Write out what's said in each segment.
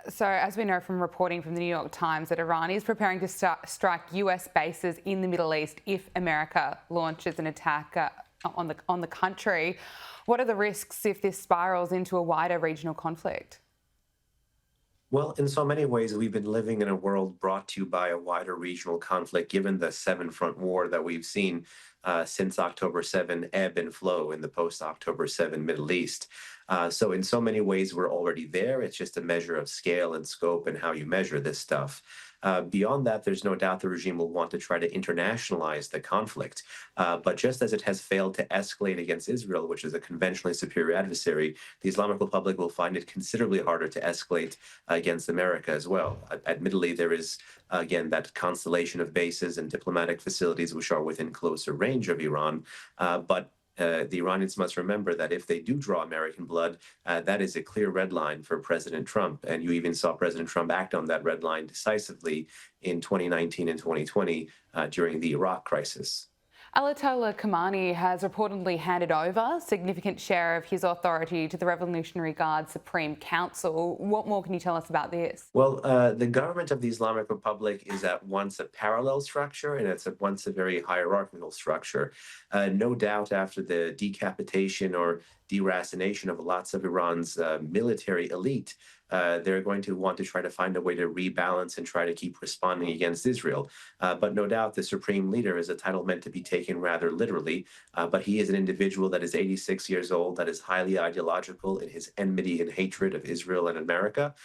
So, as we know from reporting from the New York Times, that Iran is preparing to strike US bases in the Middle East if America launches an attack on the country. What are the risks if this spirals into a wider regional conflict? Well, in so many ways, we've been living in a world brought to you by a wider regional conflict, given the seven front war that we've seen since October 7 ebb and flow in the post October 7 Middle East. So, in so many ways, we're already there. It's just a measure of scale and scope and how you measure this stuff. Beyond that, there's no doubt the regime will want to try to internationalize the conflict. But just as it has failed to escalate against Israel, which is a conventionally superior adversary, the Islamic Republic will find it considerably harder to escalate against America as well. Admittedly, there is, again, that constellation of bases and diplomatic facilities which are within closer range of Iran. But the Iranians must remember that if they do draw American blood, that is a clear red line for President Trump. And you even saw President Trump act on that red line decisively in 2019 and 2020 during the Iraq crisis. Ayatollah Khamenei has reportedly handed over a significant share of his authority to the Revolutionary Guard Supreme Council. What more can you tell us about this? Well, the government of the Islamic Republic is at once a parallel structure and it's at once a very hierarchical structure. No doubt, after the decapitation or deracination of lots of Iran's military elite, they're going to want to try to find a way to rebalance and try to keep responding against Israel. But no doubt, the supreme leader is a title meant to be taken rather literally. But he is an individual that is 86 years old, that is highly ideological in his enmity and hatred of Israel and America.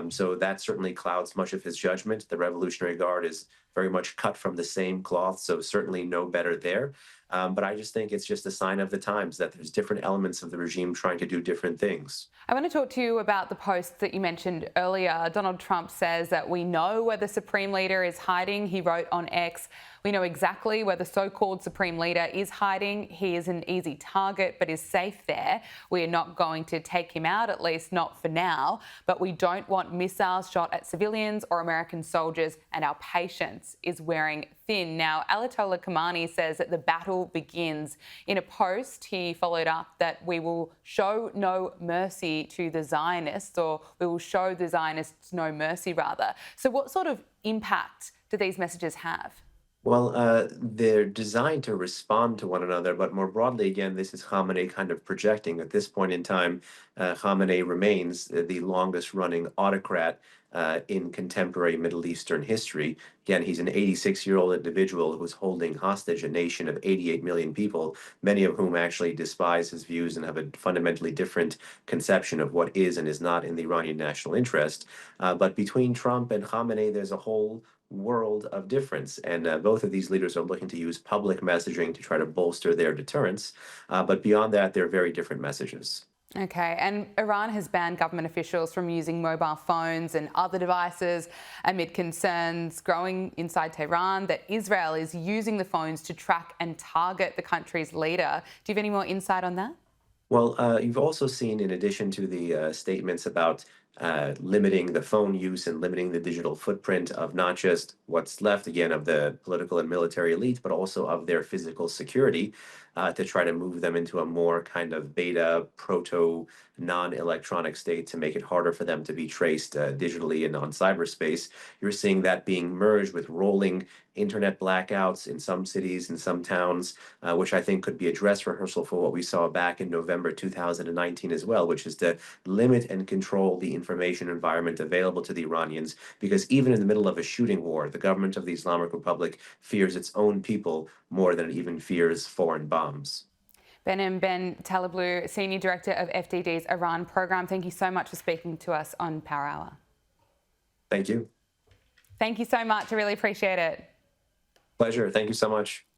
So that certainly clouds much of his judgment. The Revolutionary Guard is very much cut from the same cloth, so certainly no better there. But I just think it's just a sign of the times that there's different elements of the regime trying to do different things. I want to talk to you about the posts that you mentioned earlier. Donald Trump says that we know where the Supreme Leader is hiding. He wrote on X, "We know exactly where the so-called Supreme Leader is hiding. He is an easy target, but is safe there. We are not going to take him out, at least not for now. But we don't want missiles shot at civilians or American soldiers, and our patience is wearing thin." Now, Ayatollah Khamenei says that the battle begins. In a post, he followed up that we will show no mercy to the Zionists, or we will show the Zionists no mercy, rather. So what sort of impact do these messages have? Well, they're designed to respond to one another, but more broadly, again, this is Khamenei kind of projecting. At this point in time, Khamenei remains the longest running autocrat in contemporary Middle Eastern history. Again, he's an 86-year-old individual who's holding hostage a nation of 88 million people, many of whom actually despise his views and have a fundamentally different conception of what is and is not in the Iranian national interest. But between Trump and Khamenei, there's a whole world of difference. And both of these leaders are looking to use public messaging to try to bolster their deterrence. But beyond that, they're very different messages. Okay, and Iran has banned government officials from using mobile phones and other devices amid concerns growing inside Tehran that Israel is using the phones to track and target the country's leader. Do you have any more insight on that? Well, you've also seen, in addition to the statements about limiting the phone use and limiting the digital footprint of not just what's left, again, of the political and military elite, but also of their physical security to try to move them into a more kind of beta, proto, non-electronic state to make it harder for them to be traced digitally and on cyberspace. You're seeing that being merged with rolling internet blackouts in some cities and some towns, which I think could be a dress rehearsal for what we saw back in November 2019 as well, which is to limit and control the information environment available to the Iranians. Because even in the middle of a shooting war, the government of the Islamic Republic fears its own people more than it even fears foreign bombs. Behnam Taleblu, Senior Director of FDD's Iran program, thank you so much for speaking to us on Power Hour. Thank you. Thank you so much. I really appreciate it. Pleasure. Thank you so much.